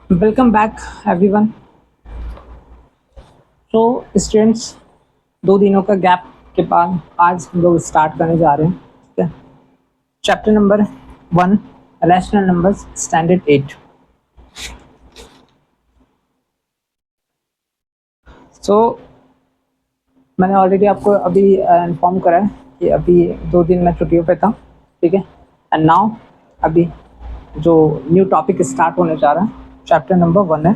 Welcome back everyone. तो students, 2 दिनों का गैप के बाद आज हम लोग स्टार्ट करने जा रहे हैं। ठीक है, chapter number 1, rational numbers, standard 8। सो मैंने ऑलरेडी आपको अभी इन्फॉर्म करा है कि अभी 2 दिन मैं छुट्टियों पे था। ठीक है, एंड नाउ अभी जो न्यू टॉपिक स्टार्ट होने जा रहा है, चैप्टर नंबर 1 है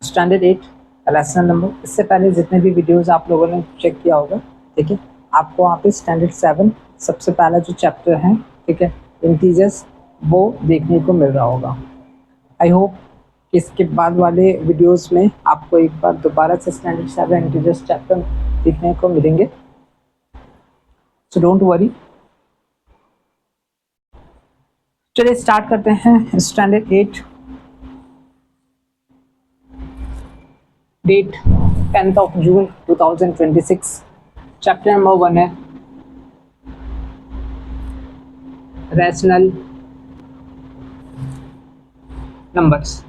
स्टैंडर्ड 8 रैशनल नंबर। इससे पहले जितने भी वीडियोस आप लोगों ने चेक किया होगा, ठीक है, आपको वहाँ पे स्टैंडर्ड 7 सबसे पहला जो चैप्टर है, ठीक है, इंटीजर्स, वो देखने को मिल रहा होगा। आई होप कि इसके बाद वाले वीडियोस में आपको एक बार दोबारा से स्टैंडर्ड 7 इंटीजर्स चैप्टर देखने को मिलेंगे। सो डोंट वरी, चलिए स्टार्ट करते हैं। Standard 8, date 10th of June 2026, chapter number 1 है rational numbers.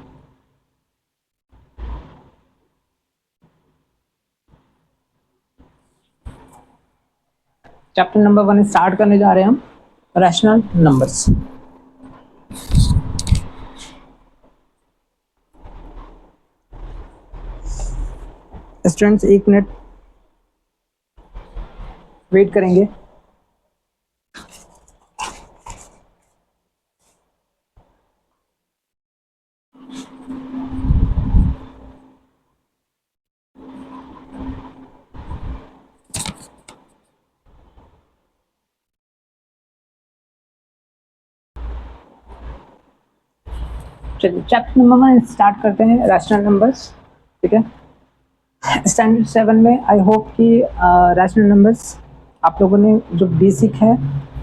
Chapter number 1 start करने जा रहे हैं हम, rational numbers. Students 1 minute wait करेंगे। चलिए चैप्टर नंबर 1 स्टार्ट करते हैं, रैशनल नंबर्स। ठीक है, स्टैंडर्ड 7 में आई होप कि रैशनल नंबर्स आप लोगों ने जो बेसिक है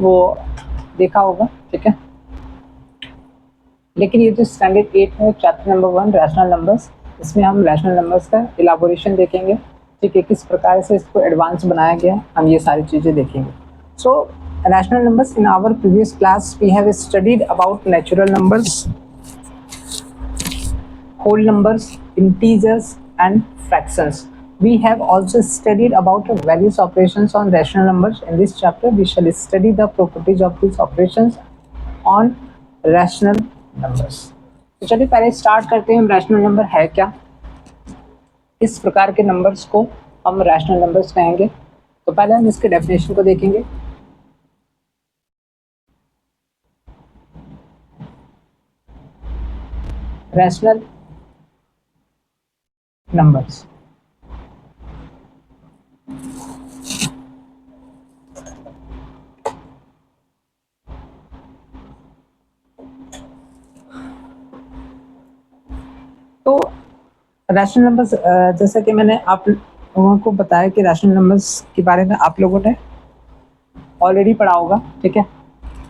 वो देखा होगा। ठीक है, लेकिन ये जो स्टैंडर्ड 8 है, चैप्टर नंबर 1 रैशनल नंबर्स, इसमें हम रैशनल नंबर्स का इलाबोरेशन देखेंगे। ठीक है, किस प्रकार से इसको एडवांस बनाया गया, हम ये सारी चीज़ें देखेंगे। So rational numbers, in our previous class we have studied about natural numbers, whole numbers, integers and fractions. We have also studied about various operations on rational numbers. In this chapter we shall study the properties of these operations on rational numbers. तो चलिए पहले start करते हैं, हम rational number है क्या, किस प्रकार के नंबर्स को हम रैशनल नंबर्स कहेंगे। तो पहले हम इसके डेफिनेशन को देखेंगे। रैशनल नंबर्स, तो रैशनल नंबर्स, जैसा कि मैंने आप लोगों को बताया कि रैशनल नंबर्स के बारे में आप लोगों ने ऑलरेडी पढ़ा होगा। ठीक है,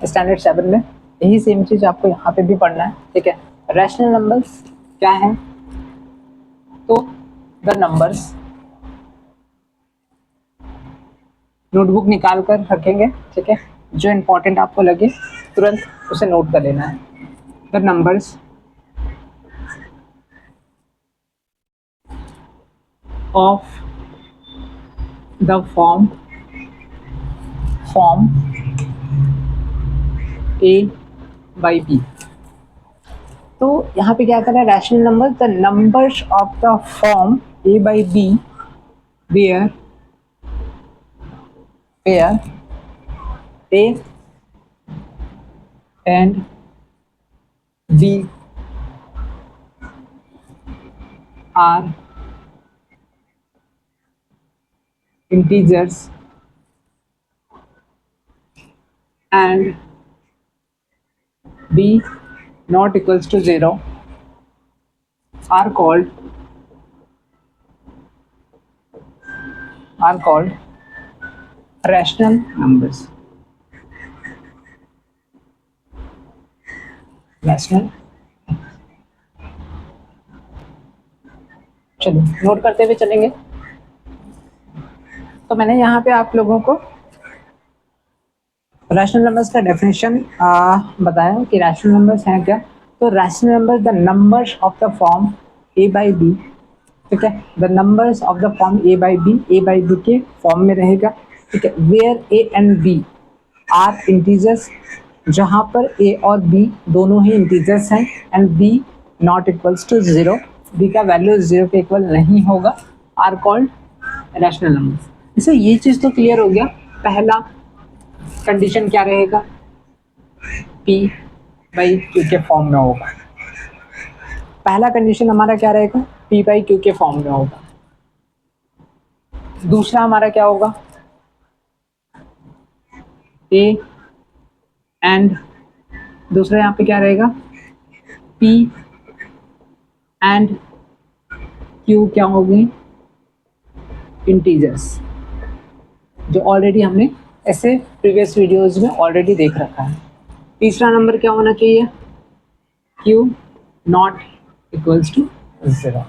स्टैंडर्ड 7 में यही सेम चीज़ आपको यहाँ पे भी पढ़ना है। ठीक है, रैशनल नंबर्स क्या हैं, तो द नंबर्स, नोटबुक निकाल कर रखेंगे। ठीक है, जो इम्पोर्टेंट आपको लगे तुरंत उसे नोट कर लेना है। The numbers of the form A by B। तो यहाँ पे क्या कर रहा है, rational number, the numbers of the form A by B where A and B are integers and B not equals to 0 are called rational numbers। Rational, चलिए note करते हुए चलेंगे। तो मैंने यहाँ पे आप लोगों को रैशनल नंबर्स का डेफिनेशन बताया कि रैशनल नंबर्स हैं क्या। तो rational number the numbers of the form A by B, ठीक है, the numbers of the form A by B के फॉर्म में रहेगा, ठीक है, where A and B are integers, जहाँ पर ए और बी दोनों ही इंटीजर्स हैं, and B not equals to zero, B का वैल्यू जीरो के इक्वल नहीं होगा, आर कॉल्ड रैशनल नंबर्स। इससे ये चीज़ तो क्लियर हो गया, पहला कंडीशन क्या रहेगा, पी बाई क्यू के फॉर्म में होगा, पहला कंडीशन हमारा क्या रहेगा, पी बाई क्यू के फॉर्म में होगा। दूसरा हमारा क्या होगा, ए एंड दूसरा यहाँ पे क्या रहेगा, पी एंड क्यू क्या होगी, इंटीजर्स, जो ऑलरेडी हमने ऐसे प्रीवियस वीडियोस में ऑलरेडी देख रखा है। तीसरा नंबर क्या होना चाहिए, Q not equals to zero.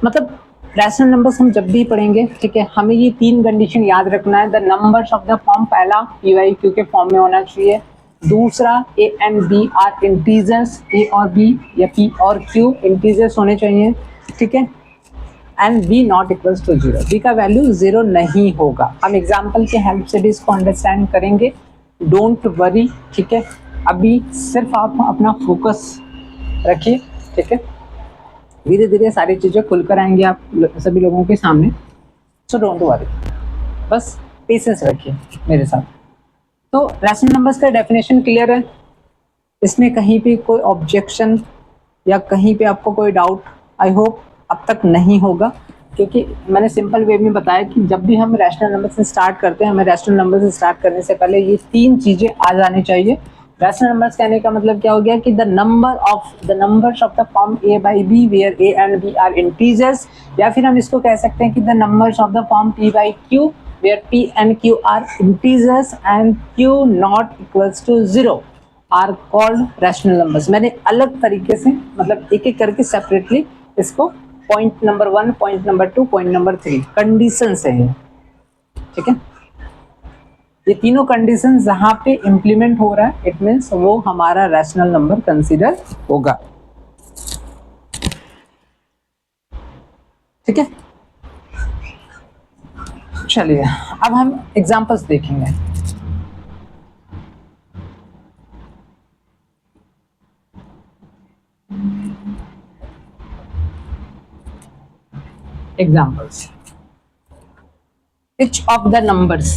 मतलब रैशनल नंबर्स हम जब भी पढ़ेंगे, ठीक है, हमें ये तीन कंडीशन याद रखना है। The numbers of the form, पहला पी वाई क्यू के फॉर्म में होना चाहिए, दूसरा A and B are integers, A और बी या पी और क्यू इंटीजर्स होने चाहिए, ठीक है, and B not equals to zero, B का वैल्यू जीरो नहीं होगा। हम एग्जाम्पल के हेल्प से भी इसको अंडरस्टैंड करेंगे, डोंट वरी, ठीक है, अभी सिर्फ आप अपना फोकस रखिए, ठीक है, धीरे धीरे सारी चीज़ें खुलकर आएंगी आप सभी लोगों के सामने, सो डोंट वरी, बस पेशेंस रखिए मेरे साथ। तो रैशनल नंबर्स का डेफिनेशन क्लियर है, इसमें कहीं पे कोई ऑब्जेक्शन या कहीं पे आपको कोई डाउट आई होप अब तक नहीं होगा, क्योंकि मैंने सिंपल वे में बताया कि जब भी हम रैशनल नंबर से स्टार्ट करते हैं, हमें रैशनल नंबर से स्टार्ट करने से पहले ये तीन चीज़ें आ जानी चाहिए। रैशनल नंबर्स कहने का मतलब क्या हो गया कि the numbers of the form A by B where A and B are integers, या फिर हम इसको कह सकते हैं कि the numbers of the form P by Q where P and Q are integers and Q not equals to zero are called rational numbers. मैंने अलग तरीके से मतलब एक एक करके सेपरेटली इसको point number 1, point number 2, point number 3 condition से है, ठीक है, ये तीनों कंडीशन जहां पे इंप्लीमेंट हो रहा है इट मीन्स वो हमारा रैशनल नंबर कंसीडर होगा, ठीक है। चलिए अब हम एग्जांपल्स देखेंगे। Examples, each of the numbers,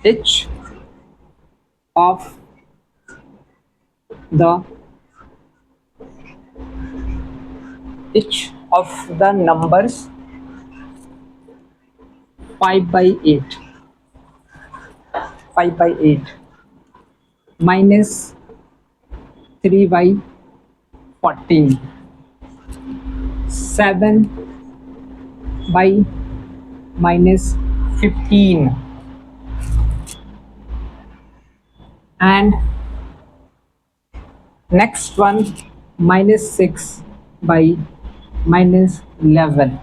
each of the numbers 5 by 8 minus 3 by 14 7 by minus 15 and next one minus 6 by minus 11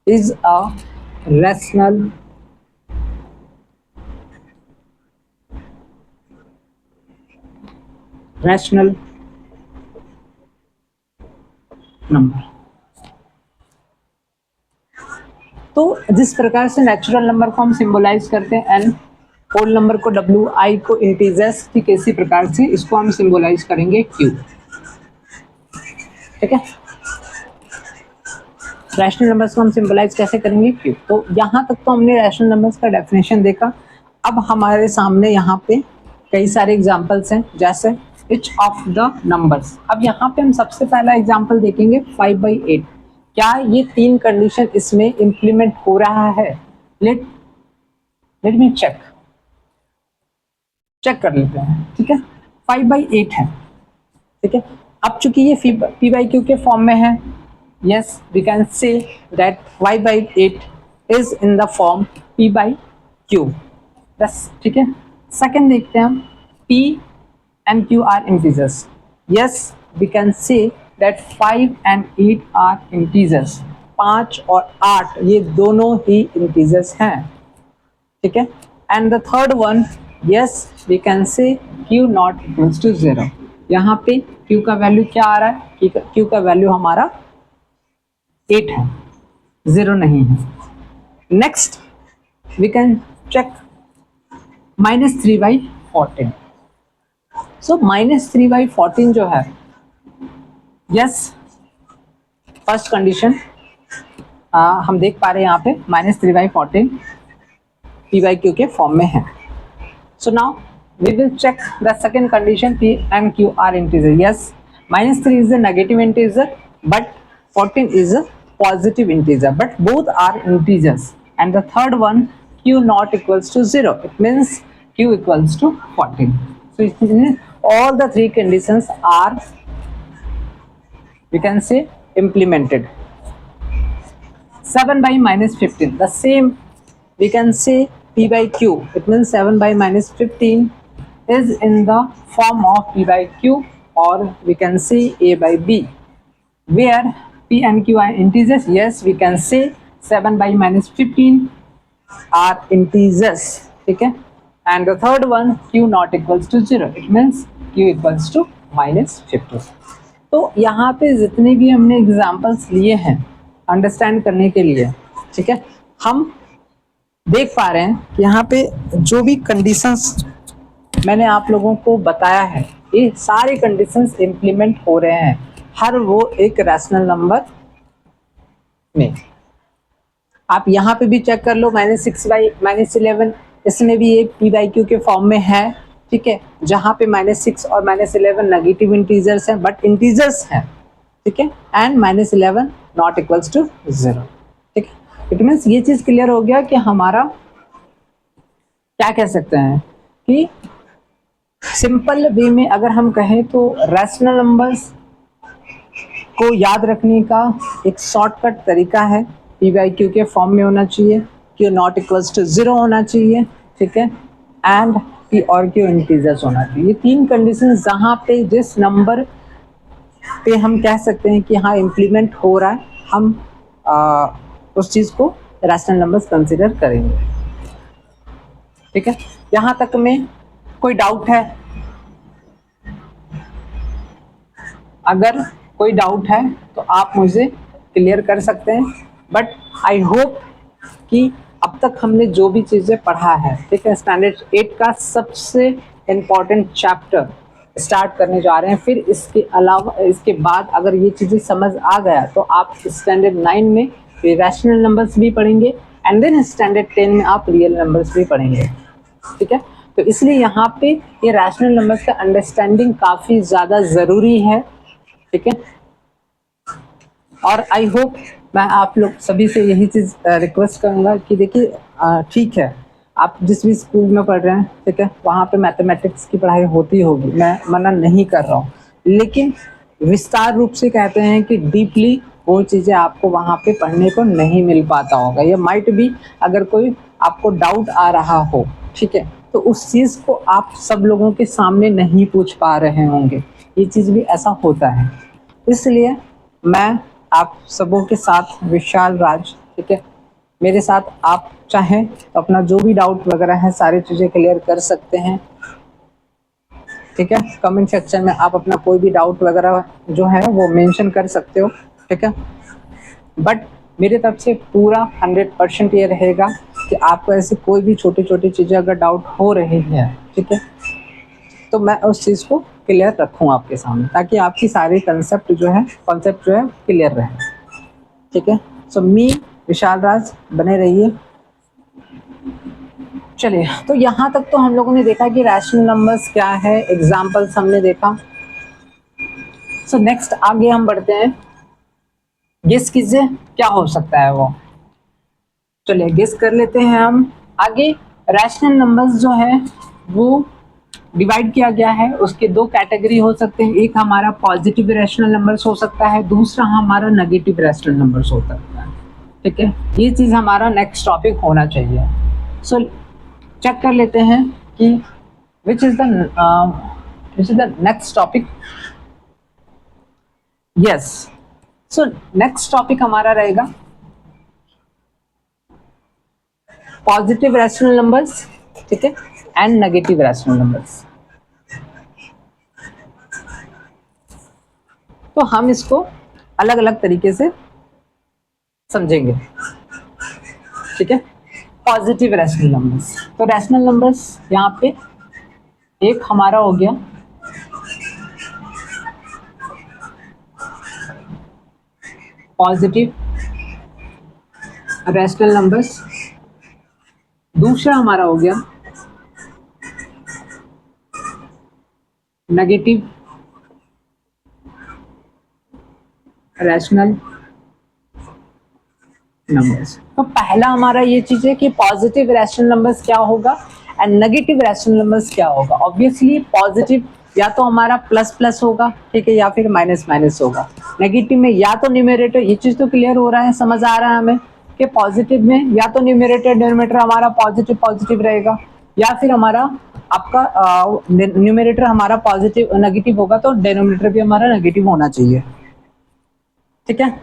is a rational number. तो जिस प्रकार से नेचुरल नंबर को हम सिंबलाइज करते हैं एन, होल नंबर को डब्ल्यू, आई को इंटीजर्स, ठीक इसी प्रकार से इसको हम सिंबलाइज करेंगे क्यू, ठीक है। रैशनल नंबर्स को हम सिंबलाइज कैसे करेंगे, क्यू। तो यहाँ तक तो हमने रैशनल नंबर्स का डेफिनेशन देखा। अब हमारे सामने यहाँ पे कई सारे एग्जांपल्स हैं, जैसे इच ऑफ द नंबर्स। अब यहाँ पे हम सबसे पहला एग्जांपल देखेंगे 5 by 8। क्या ये तीन कंडीशन इसमें इंप्लीमेंट हो रहा है? लेट मी चेक कर लेते हैं, ठीक है। 5 by 8 है, ठीक है। अब चूंकि ये पी बाई क्यू के फॉर्म में है, yes we can say that 5 by 8 is in the form p by q, बस, ठीक है। सेकंड देखते हैं हम, p and q are integers, yes we can say that 5 and 8 are integers, 5 और 8 ये दोनों ही integers हैं, ठीक है। and the third one yes we can say Q not equals to 0। यहाँ पे क्यू का वैल्यू क्या आ रहा है? क्यू का वैल्यू हमारा 8 है, 0 नहीं है। Next we can check -3/14। So -3/14 जो है, यस फर्स्ट कंडीशन हम देख पा रहे हैं यहाँ पे -3/14 पी बाई क्यू के फॉर्म में है। So now we will check the second condition, p and q are integer. Yes, -3 is a negative integer but 14 is a positive integer, but both are integers. And the third one, q not equals to 0, it means q equals to 14. So it means all the three conditions are, we can say, implemented. 7 by -15, the same we can say p by q, it means 7 by -15 is in the form of p by q, or we can say a by b, where p and q are integers. Yes, we can say 7 by -15 are integers, okay? And the third one, q not equals to 0, it means q equals to -15. तो यहाँ पे जितने भी हमने examples लिए हैं understand करने के लिए, ठीक है, हम देख पा रहे हैं कि यहाँ पे जो भी कंडीशंस मैंने आप लोगों को बताया है, ये सारे कंडीशंस इम्प्लीमेंट हो रहे हैं हर वो एक रैशनल नंबर में। आप यहाँ पे भी चेक कर लो, -6/-11, इसमें भी ये p बाई क्यू के फॉर्म में है, ठीक है, जहाँ पे -6 और -11 नेगेटिव इंटीजर्स हैं बट इंटीजर्स हैं, ठीक है, एंड -11 नॉट इक्वल्स टू 0, ठीक है। इट मीन्स ये चीज क्लियर हो गया कि हमारा क्या कह सकते हैं कि सिंपल वे में अगर हम कहें तो रैशनल नंबर्स को याद रखने का एक शॉर्टकट तरीका है, पी बाई क्यू के फॉर्म में होना चाहिए, क्यू नॉट इक्वल्स टू 0 होना चाहिए, ठीक है, एंड पी और क्यू इंटीजर्स होना चाहिए। ये तीन कंडीशन जहाँ पे जिस नंबर पे हम कह सकते हैं कि हाँ इम्प्लीमेंट हो रहा है, हम उस चीज़ को रैशनल नंबर्स कंसिडर करेंगे, ठीक है। यहाँ तक में कोई डाउट है? अगर कोई डाउट है तो आप मुझे क्लियर कर सकते हैं, बट आई होप कि अब तक हमने जो भी चीज़ें पढ़ा है, ठीक है, स्टैंडर्ड 8 का सबसे इम्पॉर्टेंट चैप्टर स्टार्ट करने जा रहे हैं। फिर इसके अलावा इसके बाद अगर ये चीज़ें समझ आ गया तो आप स्टैंडर्ड 9 में रैशनल नंबर्स भी पढ़ेंगे एंड देन स्टैंडर्ड 10 में आप रियल नंबर्स भी पढ़ेंगे, ठीक है। तो इसलिए यहाँ पे ये रैशनल नंबर्स का अंडरस्टैंडिंग काफ़ी ज़्यादा ज़रूरी है, ठीक है। और आई होप मैं आप लोग सभी से यही चीज़ रिक्वेस्ट करूँगा कि देखिए ठीक है, आप जिस भी स्कूल में पढ़ रहे हैं, ठीक है, वहाँ पे मैथमेटिक्स की पढ़ाई होती होगी, मैं मना नहीं कर रहा हूँ, लेकिन विस्तार रूप से कहते हैं कि डीपली वो चीज़ें आपको वहाँ पे पढ़ने को नहीं मिल पाता होगा। ये माइट भी अगर कोई आपको डाउट आ रहा हो, ठीक है, तो उस चीज़ को आप सब लोगों के सामने नहीं पूछ पा रहे होंगे, ये चीज़ भी ऐसा होता है। इसलिए मैं आप सबों के साथ विशाल राज, ठीक है, मेरे साथ आप चाहें तो अपना जो भी डाउट वगैरह है सारी चीज़ें क्लियर कर सकते हैं, ठीक है। कमेंट सेक्शन में आप अपना कोई भी डाउट वगैरह जो है वो मेंशन कर सकते हो, ठीक है। बट मेरे तरफ से पूरा 100% ये रहेगा कि आपको ऐसे कोई भी छोटी छोटी चीज़ें अगर डाउट हो रही है, ठीक है, तो मैं उस चीज़ को क्लियर रखूँ आपके सामने, ताकि आपकी सारी कॉन्सेप्ट जो है क्लियर रहे, ठीक है। सो मी विशाल राज, बने रहिए। चलिए, तो यहाँ तक तो हम लोगों ने देखा कि रैशनल नंबर्स क्या है, एग्जाम्पल्स हमने देखा। सो नेक्स्ट आगे हम बढ़ते हैं, गेस कीजिए क्या हो सकता है वो। चलिए गेस कर लेते हैं हम। आगे रैशनल नंबर्स जो है वो डिवाइड किया गया है, उसके दो कैटेगरी हो सकते हैं, एक हमारा पॉजिटिव रैशनल नंबर्स हो सकता है, दूसरा हमारा नेगेटिव रैशनल नंबर्स हो सकता है, ठीक है। ये चीज़ हमारा नेक्स्ट टॉपिक होना चाहिए। सो चेक कर लेते हैं कि which is the next topic. Yes, so next topic हमारा रहेगा पॉजिटिव रैशनल नंबर्स, ठीक है। and negative rational numbers. तो हम इसको अलग अलग तरीके से समझेंगे, ठीक है। पॉजिटिव रैशनल नंबर्स, तो रैशनल नंबर्स यहाँ पे एक हमारा हो गया पॉजिटिव रैशनल नंबर्स, दूसरा हमारा हो गया नेगेटिव रैशनल नंबर्स। तो पहला हमारा ये चीज है कि पॉजिटिव रैशनल नंबर्स क्या होगा एंड नेगेटिव रैशनल नंबर्स क्या होगा। ऑब्वियसली पॉजिटिव या तो हमारा प्लस प्लस होगा, ठीक है, या फिर माइनस माइनस होगा। नेगेटिव में या तो न्यूमरेटर, ये चीज तो क्लियर हो रहा है, समझ आ रहा है हमें कि पॉजिटिव में या तो न्यूमरेटर डिनोमिनेटर हमारा पॉजिटिव पॉजिटिव रहेगा, या फिर हमारा आपका न्यूमरेटर हमारा पॉजिटिव नेगेटिव होगा तो डिनोमिनेटर भी हमारा नेगेटिव होना चाहिए, ठीक है।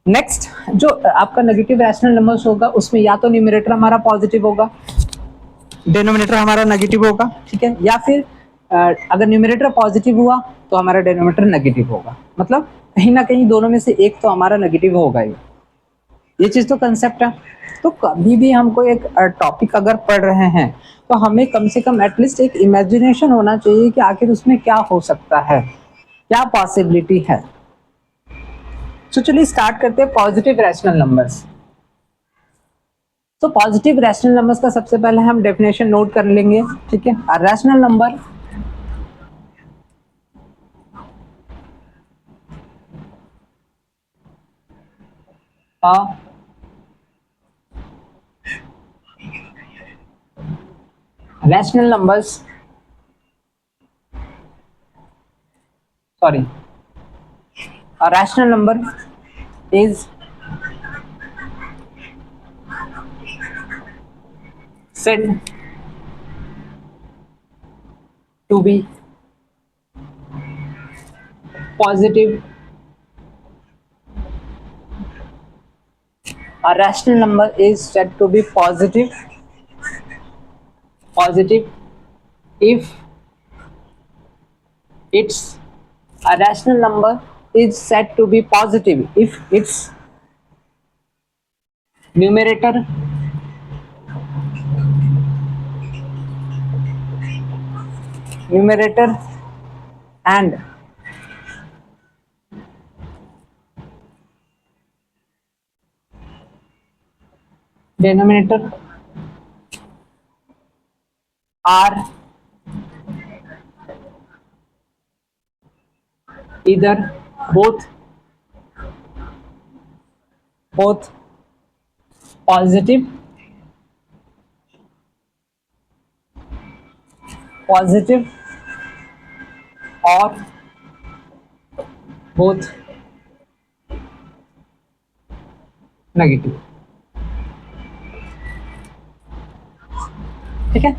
नेक्स्ट जो आपका नेगेटिव रैशनल नंबर्स होगा उसमें या तो न्यूमरेटर हमारा पॉजिटिव होगा, डिनोमिनेटर हमारा नेगेटिव होगा, ठीक है, या फिर अगर न्यूमरेटर पॉजिटिव हुआ तो हमारा डिनोमिनेटर नेगेटिव होगा। मतलब कहीं ना कहीं दोनों में से एक तो हमारा नेगेटिव होगा ही। ये चीज तो कंसेप्ट है। तो कभी भी हम कोई एक टॉपिक अगर पढ़ रहे हैं तो हमें कम से कम एटलीस्ट एक इमेजिनेशन होना चाहिए कि आखिर उसमें क्या हो सकता है, क्या पॉसिबिलिटी है। तो चलिए स्टार्ट करते हैं पॉजिटिव रैशनल नंबर्स। तो पॉजिटिव रैशनल नंबर्स का सबसे पहले हम डेफिनेशन नोट कर लेंगे, ठीक है। Rational number rational numbers, sorry, a rational number is said to be positive. A rational number is said to be positive if its a rational number is said to be positive if its numerator and denominator are either both positive or both negative, ठीक है।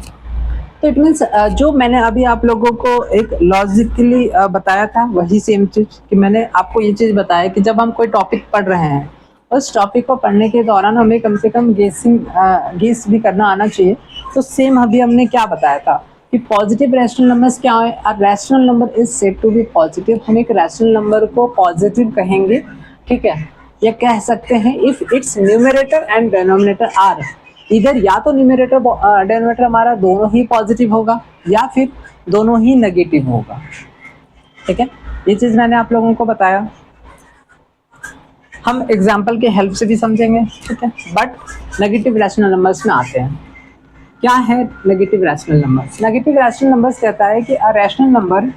तो it means जो मैंने अभी आप लोगों को एक लॉजिकली बताया था वही सेम चीज कि मैंने आपको ये चीज बताया कि जब हम कोई टॉपिक पढ़ रहे हैं उस टॉपिक को पढ़ने के दौरान हमें कम से कम गेस भी करना आना चाहिए। तो सेम अभी हमने क्या बताया था कि पॉजिटिव रैशनल नंबर्स क्या है। Rational number is said to be positive, हम एक रैशनल नंबर को पॉजिटिव कहेंगे, ठीक है। या कह सकते हैं if its numerator and denominator are, इधर या तो न्यूमरेटर डिनोमिनेटर हमारा दोनों ही पॉजिटिव होगा या फिर दोनों ही नेगेटिव होगा, ठीक है। ये चीज मैंने आप लोगों को बताया, हम एग्जाम्पल के हेल्प से भी समझेंगे, ठीक है। बट नेगेटिव रैशनल नंबर्स में आते हैं। क्या है negative rational numbers? Negative rational numbers कहता है कि अ rational number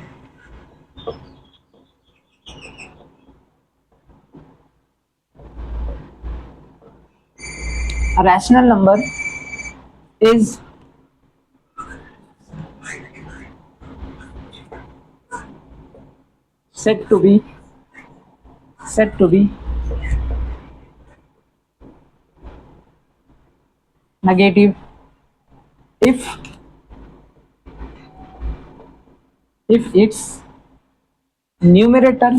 is said to be negative if its numerator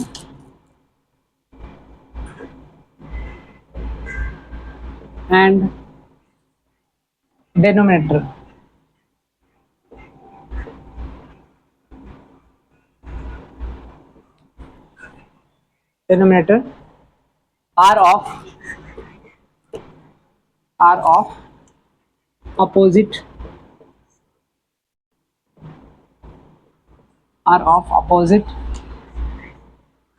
and denominator denominator are of opposite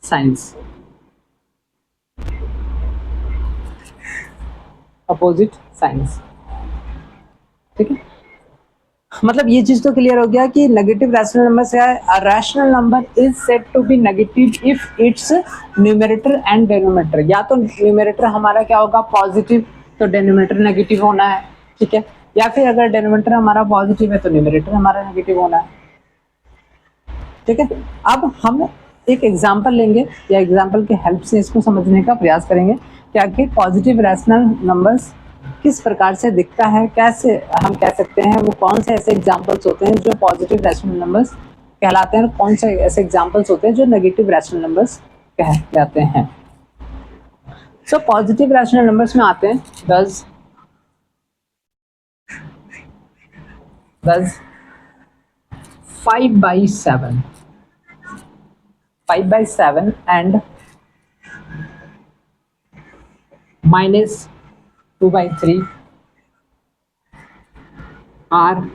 signs, opposite signs। ठीक है, मतलब ये चीज तो क्लियर हो गया कि नेगेटिव रैशनल नंबर से rational number is said to be negative if its numerator and denominator, या तो न्यूमरेटर हमारा क्या होगा पॉजिटिव, तो डेनोमिनेटर नेगेटिव होना है। ठीक है, या फिर अगर डेनोमिनेटर हमारा पॉजिटिव है तो न्यूमरेटर हमारा नेगेटिव होना है। ठीक है, अब हम एक एग्जाम्पल लेंगे या एग्जाम्पल की हेल्प से इसको समझने का प्रयास करेंगे क्या कि पॉजिटिव रैशनल नंबर्स किस प्रकार से दिखता है, कैसे हम कह सकते हैं, वो कौन से ऐसे एग्जाम्पल्स होते हैं जो पॉजिटिव रैशनल नंबर्स कहलाते हैं, और कौन से ऐसे एग्जाम्पल्स होते हैं जो नेगेटिव रैशनल नंबर्स कहलाते हैं। सो पॉजिटिव रैशनल नंबर्स में आते हैं 10, 5/7, 5/7 and -2/3 are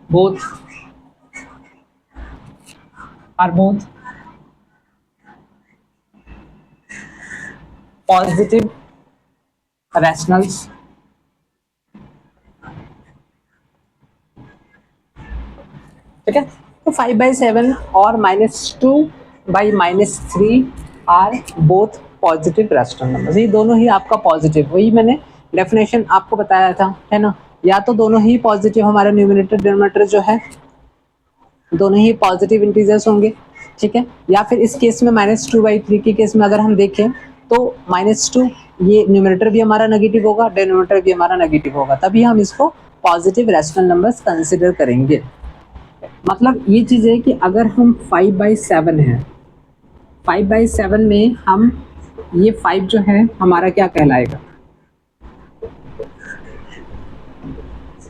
both positive rationals ठीक है, तो 5/7 और -2/-3 are both positive rational numbers. ये दोनों ही आपका पॉजिटिव, वही मैंने डेफिनेशन आपको बताया था, है ना, या तो दोनों ही पॉजिटिव, हमारे न्यूमरेटर डिनोमिनेटर जो है दोनों ही पॉजिटिव इंटीजर्स होंगे। ठीक है, या फिर इस केस में -2/3 के केस में अगर हम देखें तो -2 ये न्यूमरेटर भी हमारा नेगेटिव होगा, डिनोमिनेटर भी हमारा नेगेटिव होगा, तभी हम इसको पॉजिटिव रैशनल नंबर्स कंसिडर करेंगे। मतलब ये चीज है कि अगर हम 5/7 है, 5/7 में हम ये 5 जो है हमारा क्या कहलाएगा,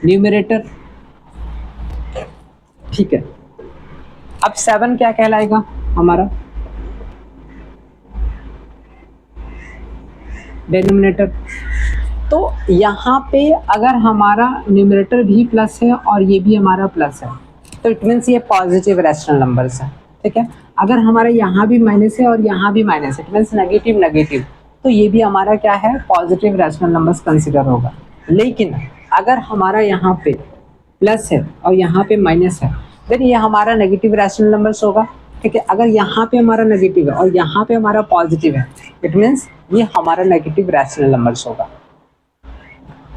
न्यूमरेटर। ठीक है, अब 7 क्या कहलाएगा हमारा, डिनोमिनेटर। तो यहाँ पे अगर हमारा न्यूमरेटर भी प्लस है और ये भी हमारा प्लस है तो इट मीन्स ये पॉजिटिव रैशनल नंबर्स है। ठीक है, अगर हमारे यहाँ भी माइनस है और यहाँ भी माइनस है, इट मीन्स नेगेटिव नेगेटिव, तो ये भी हमारा क्या है पॉजिटिव रैशनल नंबर्स कंसिडर होगा। लेकिन अगर हमारा यहाँ पे प्लस है और यहाँ पे माइनस है देन ये हमारा नेगेटिव रैशनल नंबर्स होगा। ठीक है, अगर यहाँ पे हमारा नेगेटिव है और यहाँ पे हमारा पॉजिटिव है इट मीन्स ये हमारा नेगेटिव रैशनल नंबर्स होगा।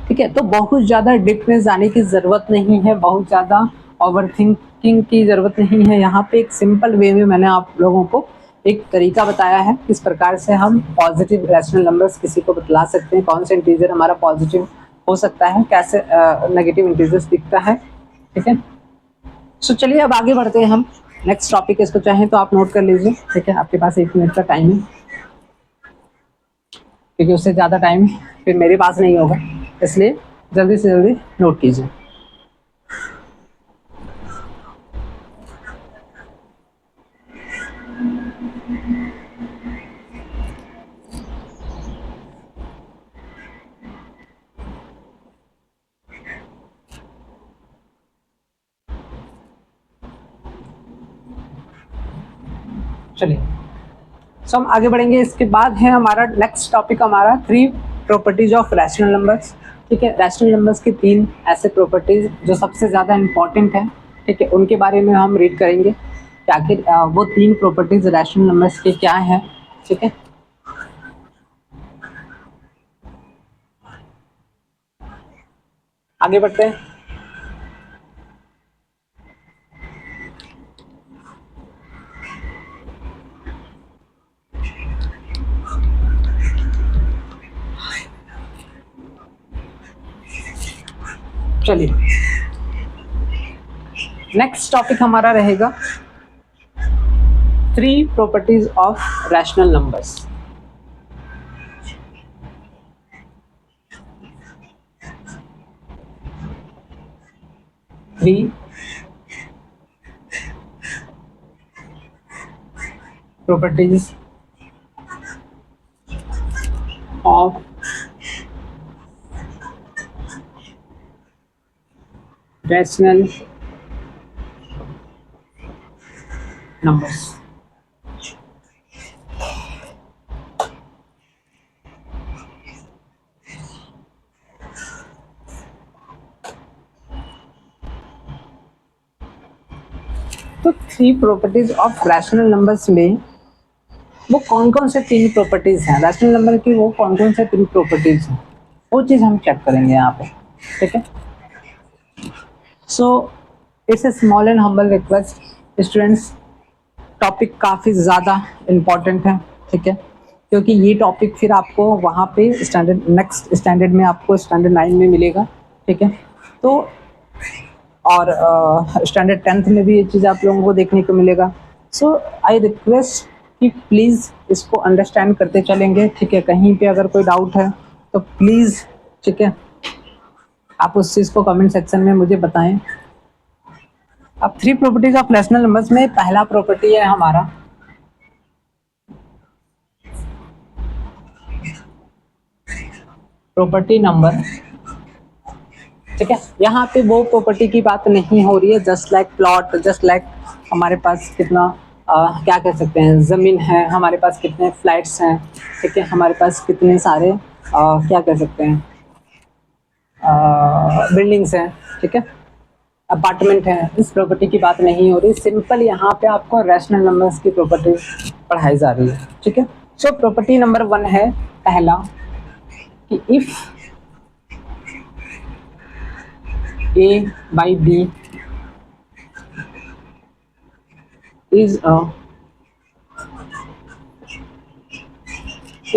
ठीक है, तो बहुत ज़्यादा डीप में जाने की ज़रूरत नहीं है, बहुत ज़्यादा ओवर थिंकिंग की ज़रूरत नहीं है। यहाँ पे एक सिंपल वे में मैंने आप लोगों को एक तरीका बताया है किस प्रकार से हम पॉजिटिव रैशनल नंबर्स किसी को बतला सकते हैं, कौन सा इंटीजर हमारा पॉजिटिव हो सकता है, कैसे नेगेटिव इंटीजर्स दिखता है। ठीक है, सो चलिए अब आगे बढ़ते हैं हम नेक्स्ट टॉपिक, इसको चाहें तो आप नोट कर लीजिए। ठीक है, आपके पास 1 मिनट का टाइम है, क्योंकि उससे ज़्यादा टाइम फिर मेरे पास नहीं होगा, इसलिए जल्दी से जल्दी नोट कीजिए। चलिए सो हम आगे बढ़ेंगे। इसके बाद है हमारा नेक्स्ट टॉपिक हमारा 3 प्रॉपर्टीज ऑफ रैशनल नंबर्स। ठीक है, रैशनल नंबर्स की 3 ऐसे प्रॉपर्टीज जो सबसे ज़्यादा इंपॉर्टेंट है। ठीक है, उनके बारे में हम रीड करेंगे कि आखिर वो 3 प्रॉपर्टीज रैशनल नंबर्स के क्या है। ठीक है, आगे बढ़ते हैं। चलिए नेक्स्ट टॉपिक हमारा रहेगा 3 properties of rational numbers. properties of rational numbers. तो 3 प्रॉपर्टीज ऑफ रैशनल नंबर्स में वो कौन कौन से 3 प्रॉपर्टीज हैं, रैशनल नंबर की वो कौन कौन से 3 प्रॉपर्टीज हैं, वो चीज़ हम चेक करेंगे यहाँ पे, ठीक है। So it's a small and humble request students, topic काफ़ी ज़्यादा इम्पॉर्टेंट है, ठीक है, क्योंकि ये टॉपिक फिर आपको वहाँ पे स्टैंडर्ड नेक्स्ट स्टैंडर्ड में आपको स्टैंडर्ड 9 में मिलेगा, ठीक है। तो और स्टैंडर्ड 10th में भी ये चीज़ आप लोगों को देखने को मिलेगा। सो आई रिक्वेस्ट कि प्लीज़ इसको अंडरस्टैंड करते चलेंगे, ठीक है। कहीं पे अगर कोई डाउट है तो प्लीज़, ठीक है, आप उस चीज़ को कमेंट सेक्शन में मुझे बताएं। अब 3 प्रॉपर्टीज ऑफ रैशनल नंबर्स में पहला प्रॉपर्टी है हमारा प्रॉपर्टी नंबर, ठीक है। यहाँ पे वो प्रॉपर्टी की बात नहीं हो रही है, just like plot, just like हमारे पास कितना क्या कह सकते हैं ज़मीन है, हमारे पास कितने फ्लैट्स हैं, ठीक है, हमारे पास कितने सारे क्या कह सकते हैं बिल्डिंग्स हैं, ठीक है, अपार्टमेंट है। इस प्रॉपर्टी की बात नहीं हो रही, सिंपल यहाँ पे आपको रैशनल नंबर्स की प्रॉपर्टी पढ़ाई जा रही है, ठीक है। सो प्रॉपर्टी नंबर 1 है पहला कि if A by B is a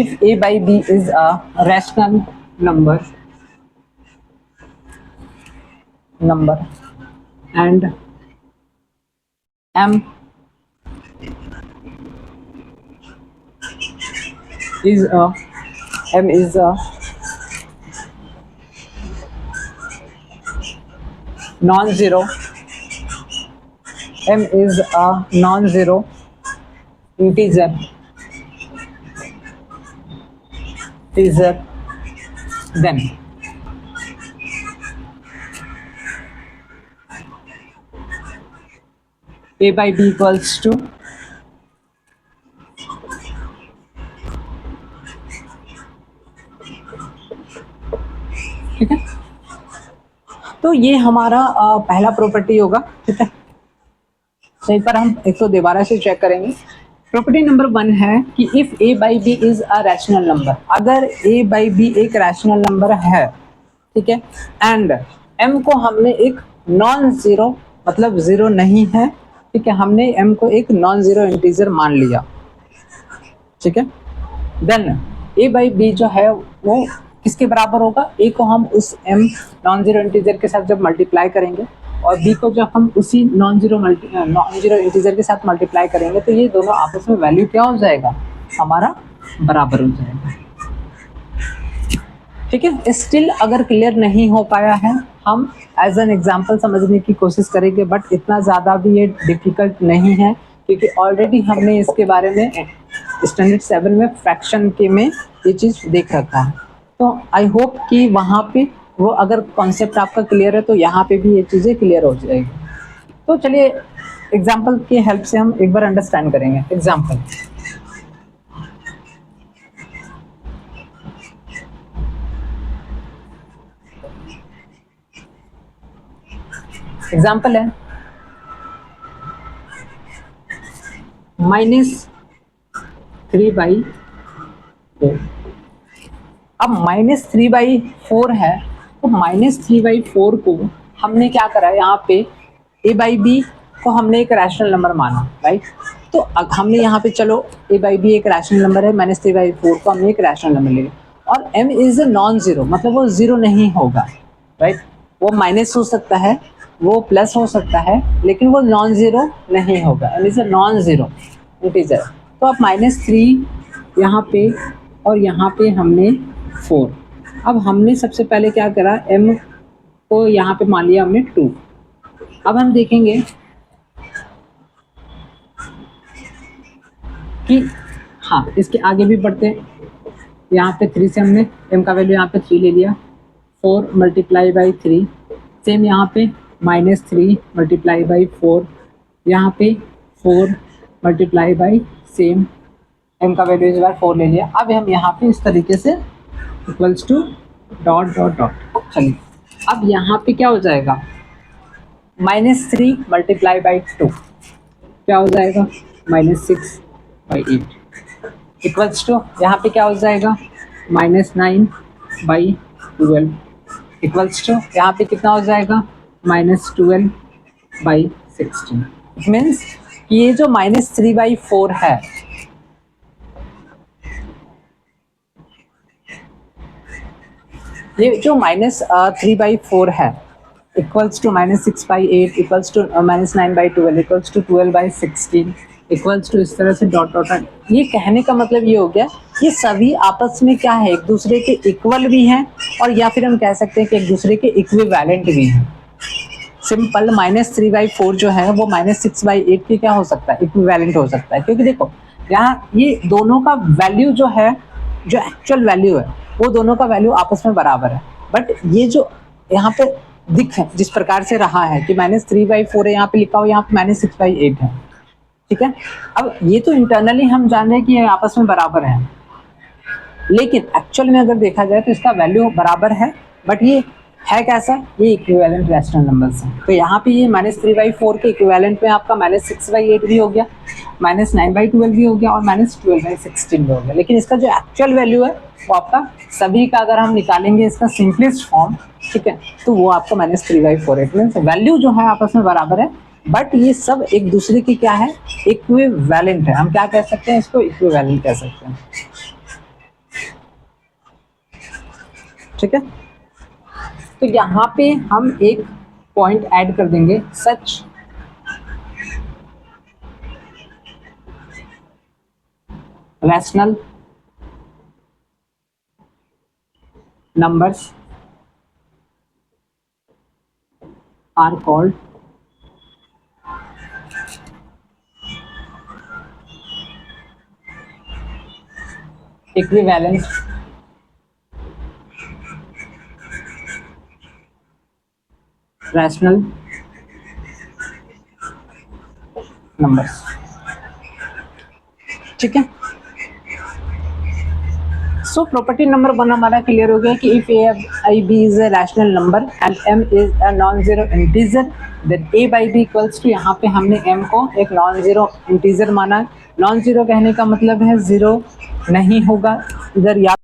if A by B is a rational number and M is a non-zero, M is a non-zero integer, then A by B equals to ठीक है। तो ये हमारा पहला property होगा, ठीक है। तो एक बार हम एक तो दोबारा से चेक करेंगे। प्रॉपर्टी नंबर 1 है कि if A by B is a rational number, अगर A बाई बी एक रैशनल नंबर है, ठीक है, एंड M को हमने एक नॉन जीरो, मतलब जीरो नहीं है, ठीक है, हमने M को एक नॉन जीरो इंटीजर मान लिया, ठीक है, देन A बाई बी जो है वो किसके बराबर होगा, A को हम उस M नॉन जीरो इंटीजर के साथ जब मल्टीप्लाई करेंगे और B को जब हम उसी नॉन जीरो इंटीजर के साथ मल्टीप्लाई करेंगे तो ये दोनों आपस में वैल्यू क्या हो जाएगा, हमारा बराबर हो जाएगा, ठीक है। स्टिल अगर क्लियर नहीं हो पाया है, हम एज एन एग्जांपल समझने की कोशिश करेंगे, बट इतना ज़्यादा भी ये डिफिकल्ट नहीं है क्योंकि ऑलरेडी हमने इसके बारे में स्टैंडर्ड 7 में फ्रैक्शन के में ये चीज़ देख रखा है। तो आई होप कि वहाँ पे वो अगर कॉन्सेप्ट आपका क्लियर है तो यहाँ पे भी ये चीज़ें क्लियर हो जाएगी। तो चलिए एग्जाम्पल की हेल्प से हम एक बार अंडरस्टैंड करेंगे। एग्जाम्पल है -3/4। अब -3/4 है, तो -3/4 को हमने क्या करा है, यहाँ पे A बाई बी को हमने एक रैशनल नंबर माना, राइट। तो हमने यहाँ पे चलो A बाई बी एक रैशनल नंबर है, -3/4 को हमने एक रैशनल नंबर ले लिया और M इज नॉन जीरो, मतलब वो जीरो नहीं होगा, राइट। वो माइनस हो सकता है, वो प्लस हो सकता है, लेकिन वो नॉन जीरो नहीं होगा, M is non zero integer. तो अब -3 यहाँ पे और यहाँ पे हमने 4। अब हमने सबसे पहले क्या करा, M को यहाँ पे मान लिया हमने 2। अब हम देखेंगे कि हाँ इसके आगे भी बढ़ते हैं। यहाँ पे 3 से हमने m का वैल्यू यहाँ पे 3 ले लिया, 4 मल्टीप्लाई बाई 3, सेम यहाँ पे -3 मल्टीप्लाई बाई 4, यहाँ पे 4 मल्टीप्लाई बाई सेम m का वैल्यू इस बार 4 ले लिया। अब हम यहाँ पे इस तरीके से equals to dot dot dot. चलिए अब यहाँ पे क्या हो जाएगा, -3 मल्टीप्लाई बाई 2 क्या हो जाएगा, -6 बाई 8 इक्वल्स टू यहाँ पे क्या हो जाएगा, -9 बाई 12 इक्वल्स टू यहाँ पे कितना हो जाएगा, -12 बाई 16। इट मीन्स कि ये जो -3/4 है, ये जो -3/4 है equals to -6/8 equals to -9/12 equals to 12/16 equals to इस तरह से डॉट डॉट डॉट। ये कहने का मतलब ये हो गया, ये सभी आपस में क्या है, एक दूसरे के इक्वल भी हैं और या फिर हम कह सकते हैं कि एक दूसरे के इक्विवेलेंट भी हैं। सिंपल -3/4 जो है वो -6/8 के क्या हो सकता है, इक्विवेलेंट हो सकता है, क्योंकि देखो यहाँ ये दोनों का वैल्यू जो है, जो एक्चुअल वैल्यू है वो दोनों का वैल्यू आपस में बराबर है। बट ये जो यहाँ पे दिख है जिस प्रकार से रहा है कि -3/4 है, यहाँ पे लिखा हो, यहाँ पे -6/8 है, ठीक है। अब ये तो इंटरनली हम जान रहे हैं कि ये आपस में बराबर है, लेकिन एक्चुअल में अगर देखा जाए तो इसका वैल्यू बराबर है, बट ये है कैसा, ये इक्विवेलेंट रैशनल नंबर्स हैं। तो यहाँ पे ये -3/4 के इक्विवेलेंट में आपका -6/8 भी हो गया, -9/12 भी हो गया और -12/16 भी हो गया। लेकिन इसका जो एक्चुअल वैल्यू है वो आपका सभी का अगर हम निकालेंगे इसका सिंपलेस्ट फॉर्म, ठीक है, तो वो आपका -3/4 है। मीन्स वैल्यू जो है आपस में बराबर है, बट ये सब एक दूसरे की क्या है, इक्विवेलेंट है। हम क्या कह सकते हैं, इसको इक्विवेलेंट कह सकते हैं, ठीक है। तो यहाँ पे हम एक पॉइंट ऐड कर देंगे, सच rational numbers are called equivalent rational numbers, ठीक है। सो प्रॉपर्टी नंबर 1 हमारा क्लियर हो गया कि if a b is a rational number and m is a non-zero integer then a by b equals to, यहाँ पे हमने m को एक non-zero integer माना। non-zero कहने का मतलब है जीरो नहीं होगा इधर, या